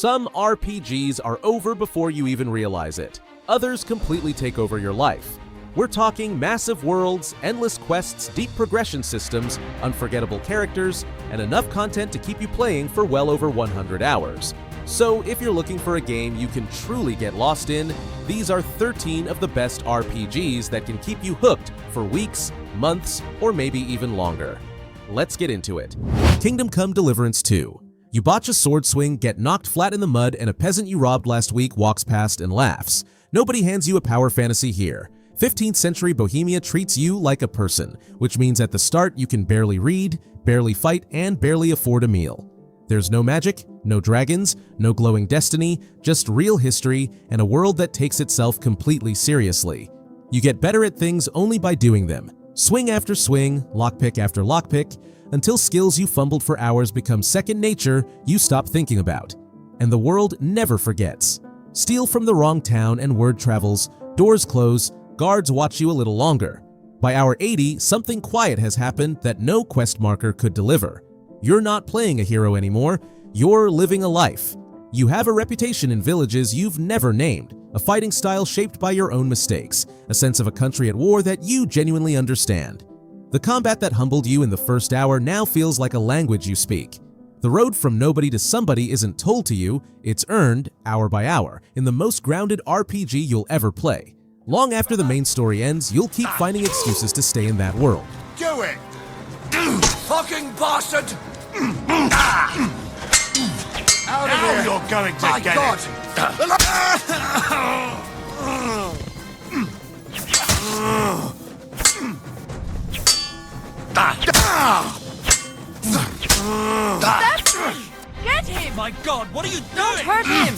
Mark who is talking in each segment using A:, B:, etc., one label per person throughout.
A: Some RPGs are over before you even realize it. Others completely take over your life. We're talking massive worlds, endless quests, deep progression systems, unforgettable characters, and enough content to keep you playing for well over 100 hours. So if you're looking for a game you can truly get lost in, these are 13 of the best RPGs that can keep you hooked for weeks, months, or maybe even longer. Let's get into it. Kingdom Come Deliverance II. You botch a sword swing, get knocked flat in the mud, and a peasant you robbed last week walks past and laughs. Nobody hands you a power fantasy here. 15th century Bohemia treats you like a person, which means at the start you can barely read, barely fight, and barely afford a meal. There's no magic, no dragons, no glowing destiny, just real history and a world that takes itself completely seriously. You get better at things only by doing them. Swing after swing, lockpick after lockpick, until skills you fumbled for hours become second nature you stop thinking about. And the world never forgets. Steal from the wrong town and word travels, doors close, guards watch you a little longer. By hour 80, something quiet has happened that no quest marker could deliver. You're not playing a hero anymore, you're living a life. You have a reputation in villages you've never named, a fighting style shaped by your own mistakes, a sense of a country at war that you genuinely understand. The combat that humbled you in the first hour now feels like a language you speak. The road from nobody to somebody isn't told to you, it's earned, hour by hour, in the most grounded RPG you'll ever play. Long after the main story ends, you'll keep finding excuses to stay in that world.
B: Do it! Fucking bastard! Out of here!
C: You're going to
B: My
C: get
B: God!
D: Get him!
C: My God, what are you
D: Don't
C: doing?
D: hurt him!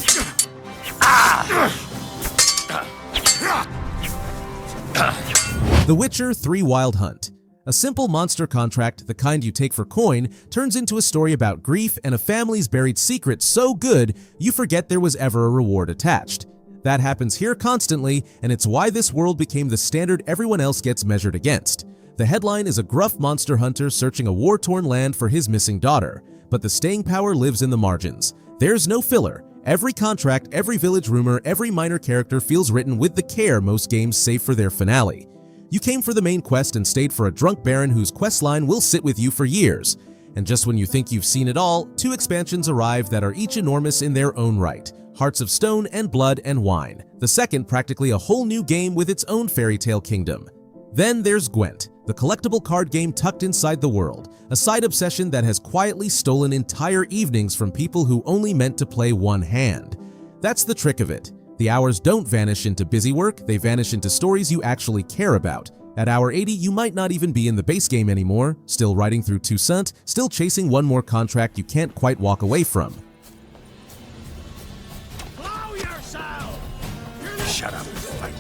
A: The Witcher 3 Wild Hunt. A simple monster contract, the kind you take for coin, turns into a story about grief and a family's buried secret so good you forget there was ever a reward attached. That happens here constantly, and it's why this world became the standard everyone else gets measured against. The headline is a gruff monster hunter searching a war-torn land for his missing daughter, but the staying power lives in the margins. There's no filler. Every contract, every village rumor, every minor character feels written with the care most games save for their finale. You came for the main quest and stayed for a drunk baron whose questline will sit with you for years. And just when you think you've seen it all, 2 expansions arrive that are each enormous in their own right. Hearts of Stone and Blood and Wine. The second practically a whole new game with its own fairy tale kingdom. Then there's Gwent, the collectible card game tucked inside the world, a side obsession that has quietly stolen entire evenings from people who only meant to play one hand. That's the trick of it. The hours don't vanish into busy work, they vanish into stories you actually care about. At hour 80, you might not even be in the base game anymore, still riding through Toussaint, still chasing one more contract you can't quite walk away from.
C: Blow yourself! Shut up and fight.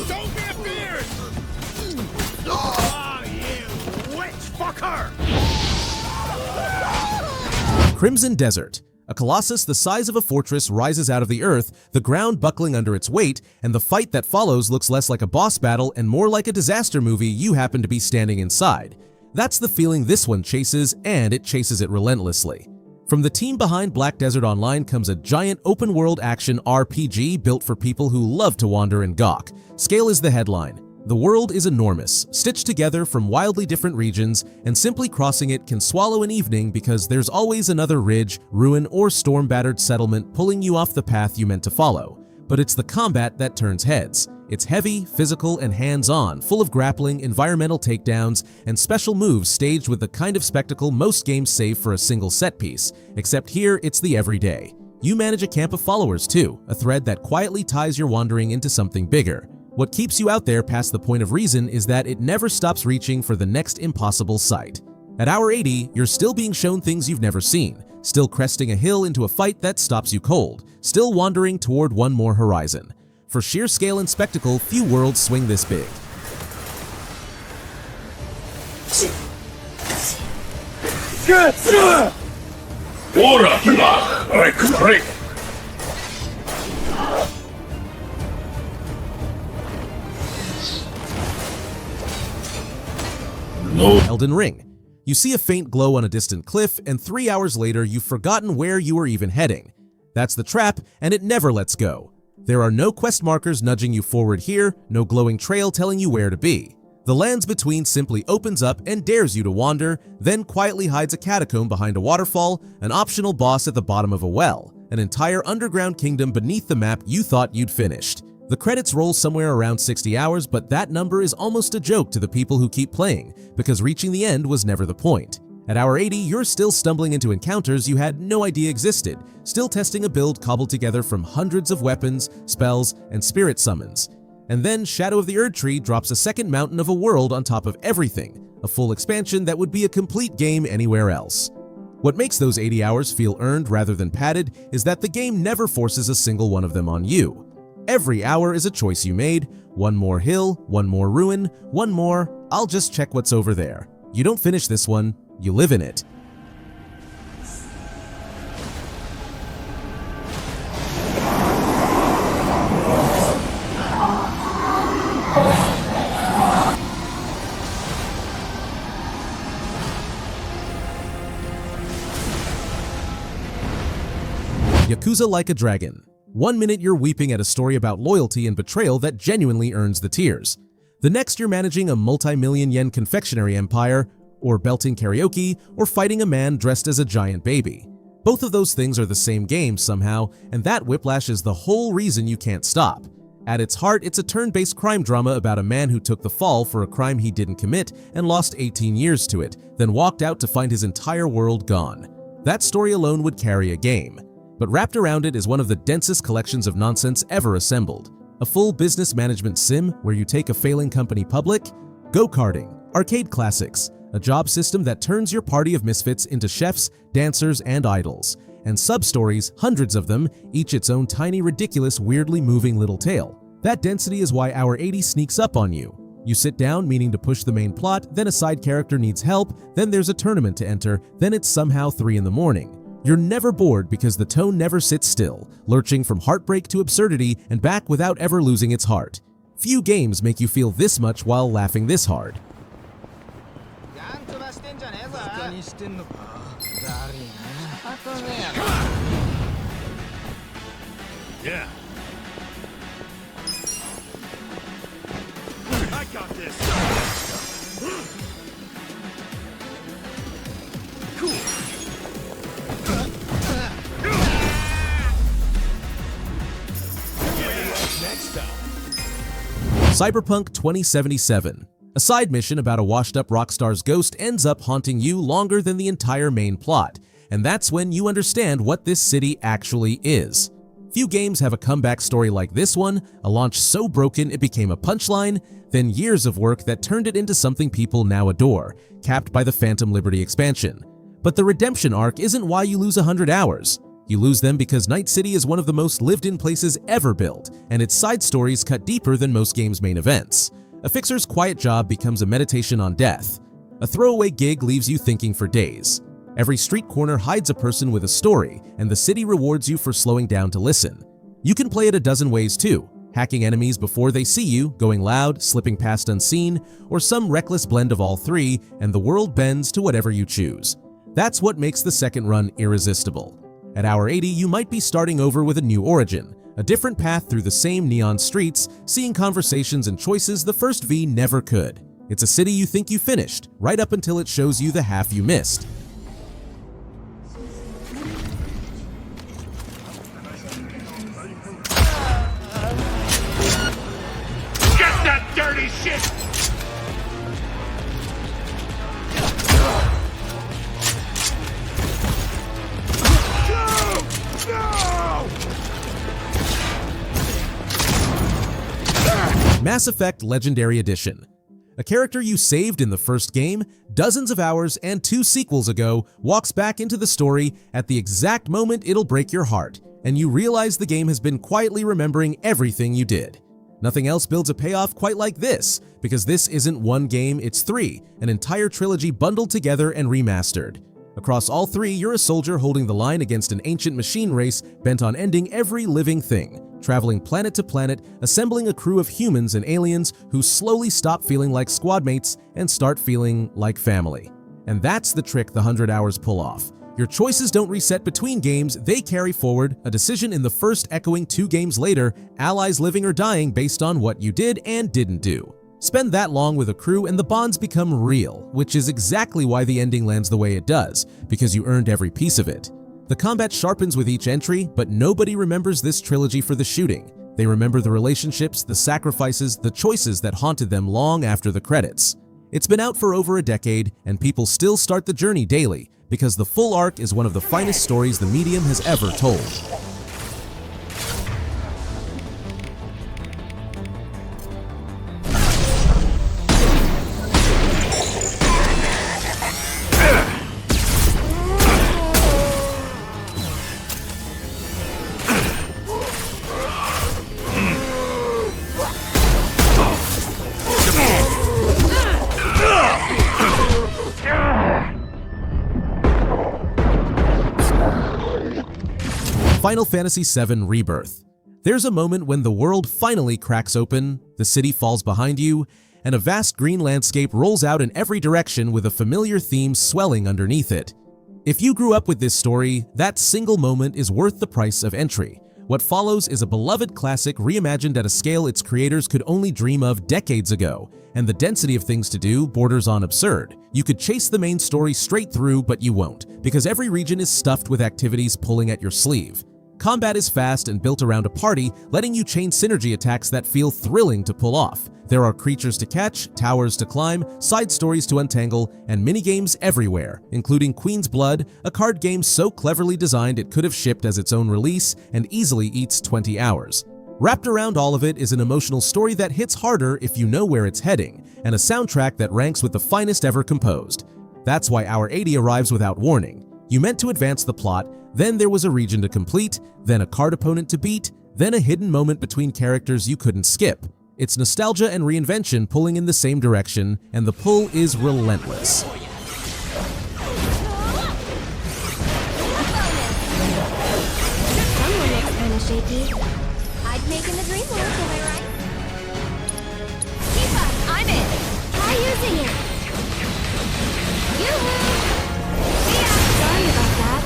C: Don't be afeared! Oh, you witch fucker!
A: Crimson Desert. A colossus the size of a fortress rises out of the earth, the ground buckling under its weight, and the fight that follows looks less like a boss battle and more like a disaster movie you happen to be standing inside. That's the feeling this one chases, and it chases it relentlessly. From the team behind Black Desert Online comes a giant open-world action RPG built for people who love to wander and gawk. Scale is the headline. The world is enormous, stitched together from wildly different regions, and simply crossing it can swallow an evening because there's always another ridge, ruin, or storm-battered settlement pulling you off the path you meant to follow. But it's the combat that turns heads. It's heavy, physical, and hands-on, full of grappling, environmental takedowns, and special moves staged with the kind of spectacle most games save for a single set piece. Except here, it's the everyday. You manage a camp of followers too, a thread that quietly ties your wandering into something bigger. What keeps you out there past the point of reason is that it never stops reaching for the next impossible sight. At hour 80, you're still being shown things you've never seen, still cresting a hill into a fight that stops you cold, still wandering toward one more horizon. For sheer scale and spectacle, few worlds swing this big. Elden Ring. You see a faint glow on a distant cliff, and 3 hours later you've forgotten where you were even heading. That's the trap, and it never lets go. There are no quest markers nudging you forward here, no glowing trail telling you where to be. The lands between simply opens up and dares you to wander, then quietly hides a catacomb behind a waterfall, an optional boss at the bottom of a well, an entire underground kingdom beneath the map you thought you'd finished. The credits roll somewhere around 60 hours, but that number is almost a joke to the people who keep playing, because reaching the end was never the point. At hour 80, you're still stumbling into encounters you had no idea existed, still testing a build cobbled together from hundreds of weapons, spells, and spirit summons. And then Shadow of the Erdtree drops a second mountain of a world on top of everything, a full expansion that would be a complete game anywhere else. What makes those 80 hours feel earned rather than padded is that the game never forces a single one of them on you. Every hour is a choice you made, one more hill, one more ruin, one more, I'll just check what's over there. You don't finish this one, you live in it. Yakuza Like a Dragon. 1 minute you're weeping at a story about loyalty and betrayal that genuinely earns the tears. The next you're managing a multi-million yen confectionery empire, or belting karaoke, or fighting a man dressed as a giant baby. Both of those things are the same game somehow, and that whiplash is the whole reason you can't stop. At its heart, it's a turn-based crime drama about a man who took the fall for a crime he didn't commit and lost 18 years to it, then walked out to find his entire world gone. That story alone would carry a game. But wrapped around it is one of the densest collections of nonsense ever assembled. A full business management sim where you take a failing company public, go-karting, arcade classics, a job system that turns your party of misfits into chefs, dancers, and idols, and sub-stories, hundreds of them, each its own tiny, ridiculous, weirdly moving little tale. That density is why Hour 80 sneaks up on you. You sit down meaning to push the main plot, then a side character needs help, then there's a tournament to enter, then it's somehow 3 in the morning. You're never bored because the tone never sits still, lurching from heartbreak to absurdity and back without ever losing its heart. Few games make you feel this much while laughing this hard.
C: Yeah. I got this. Cool. Next time.
A: Cyberpunk 2077. A side mission about a washed-up rock star's ghost ends up haunting you longer than the entire main plot, and that's when you understand what this city actually is. Few games have a comeback story like this one, a launch so broken it became a punchline, then years of work that turned it into something people now adore, capped by the Phantom Liberty expansion. But the redemption arc isn't why you lose 100 hours. You lose them because Night City is one of the most lived-in places ever built, and its side stories cut deeper than most games' main events. A fixer's quiet job becomes a meditation on death. A throwaway gig leaves you thinking for days. Every street corner hides a person with a story, and the city rewards you for slowing down to listen. You can play it a dozen ways too, hacking enemies before they see you, going loud, slipping past unseen, or some reckless blend of all three, and the world bends to whatever you choose. That's what makes the second run irresistible. At Hour 80, you might be starting over with a new origin, a different path through the same neon streets, seeing conversations and choices the first V never could. It's a city you think you finished, right up until it shows you the half you missed.
C: Get that dirty shit!
A: Mass Effect Legendary Edition. A character you saved in the first game, dozens of hours and 2 sequels ago, walks back into the story at the exact moment it'll break your heart, and you realize the game has been quietly remembering everything you did. Nothing else builds a payoff quite like this, because this isn't one game, it's 3, an entire trilogy bundled together and remastered. Across all 3, you're a soldier holding the line against an ancient machine race bent on ending every living thing, traveling planet to planet, assembling a crew of humans and aliens who slowly stop feeling like squad mates and start feeling like family. And that's the trick the 100 hours pull off. Your choices don't reset between games, they carry forward, a decision in the first echoing 2 games later, allies living or dying based on what you did and didn't do. Spend that long with a crew and the bonds become real, which is exactly why the ending lands the way it does, because you earned every piece of it. The combat sharpens with each entry, but nobody remembers this trilogy for the shooting. They remember the relationships, the sacrifices, the choices that haunted them long after the credits. It's been out for over a decade, and people still start the journey daily, because the full arc is one of the finest stories the medium has ever told. Final Fantasy VII Rebirth. There's a moment when the world finally cracks open, the city falls behind you, and a vast green landscape rolls out in every direction with a familiar theme swelling underneath it. If you grew up with this story, that single moment is worth the price of entry. What follows is a beloved classic reimagined at a scale its creators could only dream of decades ago, and the density of things to do borders on absurd. You could chase the main story straight through, but you won't, because every region is stuffed with activities pulling at your sleeve. Combat is fast and built around a party, letting you chain synergy attacks that feel thrilling to pull off. There are creatures to catch, towers to climb, side stories to untangle, and minigames everywhere, including Queen's Blood, a card game so cleverly designed it could have shipped as its own release and easily eats 20 hours. Wrapped around all of it is an emotional story that hits harder if you know where it's heading, and a soundtrack that ranks with the finest ever composed. That's why Hour 80 arrives without warning. You meant to advance the plot, then there was a region to complete, then a card opponent to beat, then a hidden moment between characters you couldn't skip. It's nostalgia and reinvention pulling in the same direction, and the pull is relentless.
D: Someone looks kinda shaky. I'd make in the dream world, am I right? Keep up, I'm in. Try using it. Yoo-hoo! Yeah, sorry about that.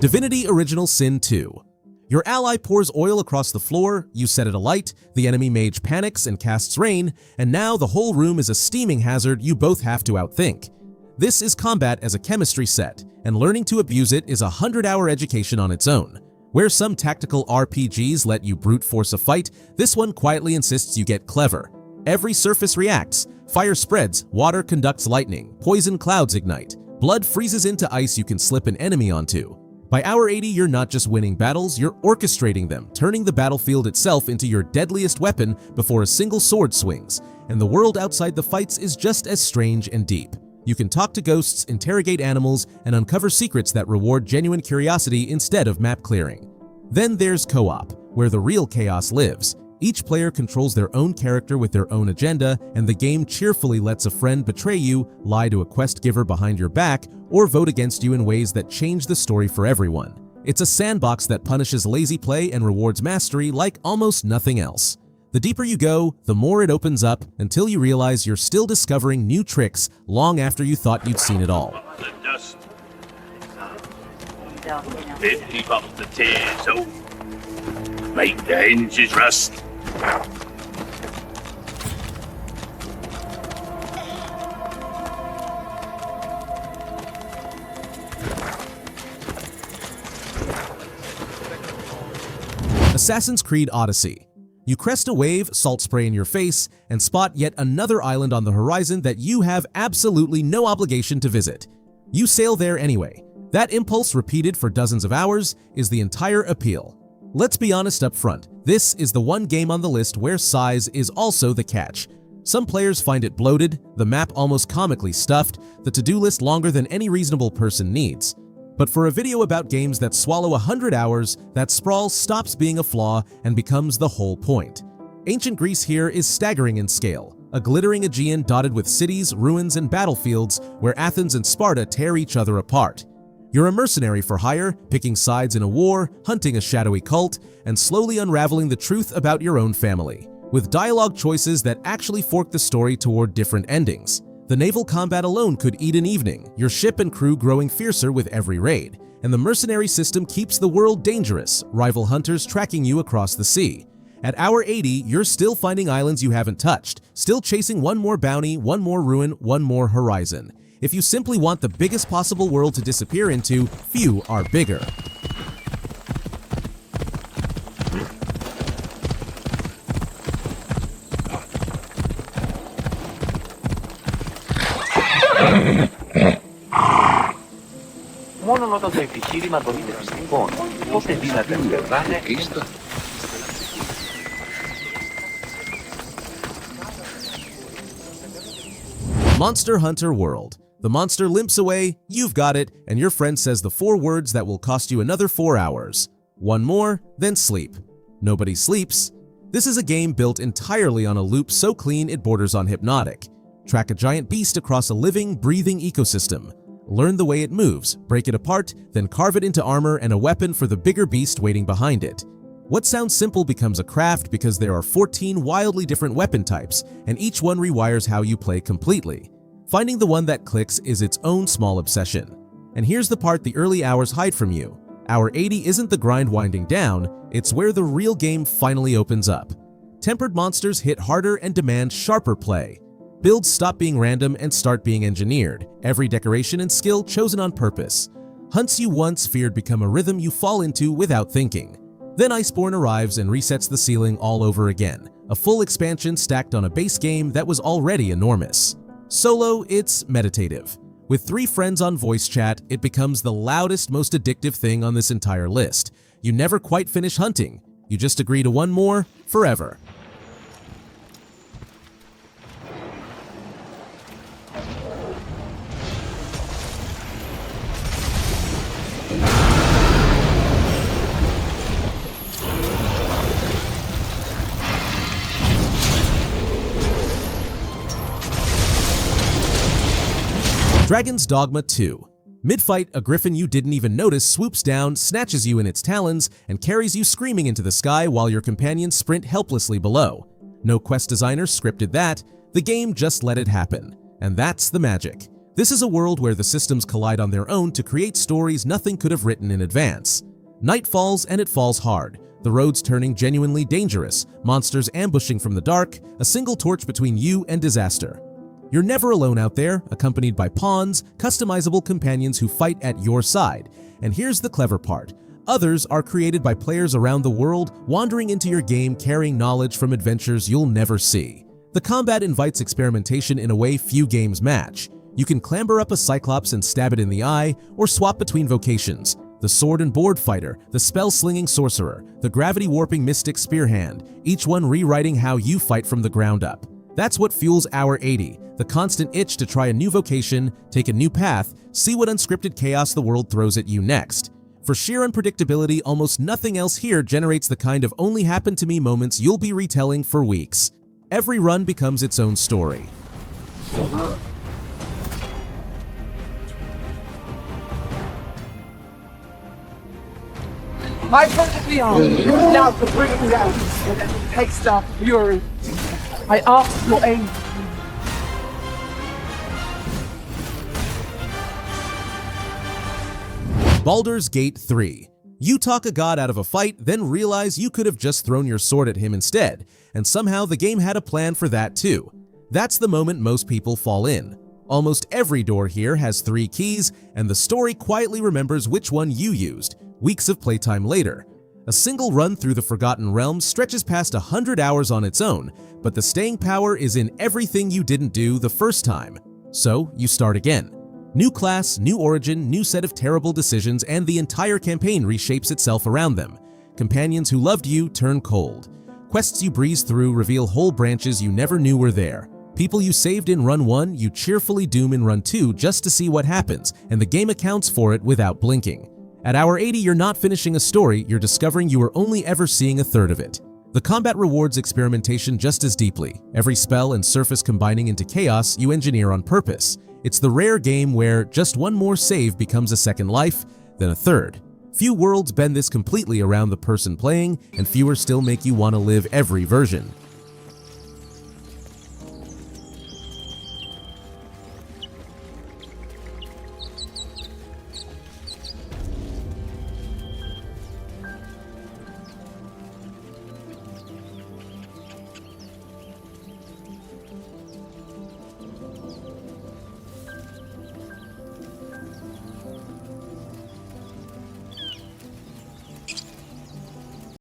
A: Divinity Original Sin 2. Your ally pours oil across the floor, you set it alight, the enemy mage panics and casts rain, and now the whole room is a steaming hazard you both have to outthink. This is combat as a chemistry set, and learning to abuse it is a 100-hour education on its own. Where some tactical RPGs let you brute force a fight, this one quietly insists you get clever. Every surface reacts, fire spreads, water conducts lightning, poison clouds ignite, blood freezes into ice you can slip an enemy onto. By Hour 80, you're not just winning battles, you're orchestrating them, turning the battlefield itself into your deadliest weapon before a single sword swings, and the world outside the fights is just as strange and deep. You can talk to ghosts, interrogate animals, and uncover secrets that reward genuine curiosity instead of map clearing. Then there's co-op, where the real chaos lives. Each player controls their own character with their own agenda, and the game cheerfully lets a friend betray you, lie to a quest giver behind your back, or vote against you in ways that change the story for everyone. It's a sandbox that punishes lazy play and rewards mastery like almost nothing else. The deeper you go, the more it opens up until you realize you're still discovering new tricks long after you thought you'd seen it all.
C: The dust. It keep up the tears, oh. Make the hinges rust.
A: Assassin's Creed Odyssey. You crest a wave, salt spray in your face, and spot yet another island on the horizon that you have absolutely no obligation to visit. You sail there anyway. That impulse repeated for dozens of hours is the entire appeal. Let's be honest up front, this is the one game on the list where size is also the catch. Some players find it bloated, the map almost comically stuffed, the to-do list longer than any reasonable person needs. But for a video about games that swallow 100 hours, that sprawl stops being a flaw and becomes the whole point. Ancient Greece here is staggering in scale, a glittering Aegean dotted with cities, ruins, and battlefields where Athens and Sparta tear each other apart. You're a mercenary for hire, picking sides in a war, hunting a shadowy cult, and slowly unraveling the truth about your own family, with dialogue choices that actually fork the story toward different endings. The naval combat alone could eat an evening, your ship and crew growing fiercer with every raid, and the mercenary system keeps the world dangerous, rival hunters tracking you across the sea. At hour 80, you're still finding islands you haven't touched, still chasing one more bounty, one more ruin, one more horizon. If you simply want the biggest possible world to disappear into, few are bigger.
E: Μόνο όταν το επιχείρημα δομείται πιστικών, πότε δύναται να περνάνε.
A: Monster Hunter World. The monster limps away, you've got it, and your friend says the 4 words that will cost you another 4 hours. One more, then sleep. Nobody sleeps. This is a game built entirely on a loop so clean it borders on hypnotic. Track a giant beast across a living, breathing ecosystem. Learn the way it moves, break it apart, then carve it into armor and a weapon for the bigger beast waiting behind it. What sounds simple becomes a craft because there are 14 wildly different weapon types, and each one rewires how you play completely. Finding the one that clicks is its own small obsession. And here's the part the early hours hide from you. Hour 80 isn't the grind winding down, it's where the real game finally opens up. Tempered monsters hit harder and demand sharper play. Builds stop being random and start being engineered, every decoration and skill chosen on purpose. Hunts you once feared become a rhythm you fall into without thinking. Then Iceborne arrives and resets the ceiling all over again, a full expansion stacked on a base game that was already enormous. Solo, it's meditative. With 3 friends on voice chat, it becomes the loudest, most addictive thing on this entire list. You never quite finish hunting. You just agree to one more, forever. Dragon's Dogma 2. Mid-fight, a griffin you didn't even notice swoops down, snatches you in its talons, and carries you screaming into the sky while your companions sprint helplessly below. No quest designer scripted that, the game just let it happen. And that's the magic. This is a world where the systems collide on their own to create stories nothing could have written in advance. Night falls and it falls hard, the roads turning genuinely dangerous, monsters ambushing from the dark, a single torch between you and disaster. You're never alone out there, accompanied by pawns, customizable companions who fight at your side. And here's the clever part. Others are created by players around the world, wandering into your game carrying knowledge from adventures you'll never see. The combat invites experimentation in a way few games match. You can clamber up a cyclops and stab it in the eye, or swap between vocations. The sword and board fighter, the spell-slinging sorcerer, the gravity-warping mystic spearhand, each one rewriting how you fight from the ground up. That's what fuels Hour 80, the constant itch to try a new vocation, take a new path, see what unscripted chaos the world throws at you next. For sheer unpredictability, almost nothing else here generates the kind of only happened to me moments you'll be retelling for weeks. Every run becomes its own story.
F: My perfectly armed now to bring me out and take stuff fury. I ask your aid.
A: Baldur's Gate 3. You talk a god out of a fight, then realize you could have just thrown your sword at him instead, and somehow the game had a plan for that too. That's the moment most people fall in. Almost every door here has 3 keys, and the story quietly remembers which one you used, weeks of playtime later. A single run through the Forgotten Realms stretches past 100 hours on its own, but the staying power is in everything you didn't do the first time. So you start again. New class, new origin, new set of terrible decisions, and the entire campaign reshapes itself around them. Companions who loved you turn cold. Quests you breeze through reveal whole branches you never knew were there. People you saved in Run 1, you cheerfully doom in Run 2 just to see what happens, and the game accounts for it without blinking. At Hour 80, you're not finishing a story, you're discovering you were only ever seeing a third of it. The combat rewards experimentation just as deeply, every spell and surface combining into chaos you engineer on purpose. It's the rare game where just one more save becomes a second life, then a third. Few worlds bend this completely around the person playing, and fewer still make you want to live every version.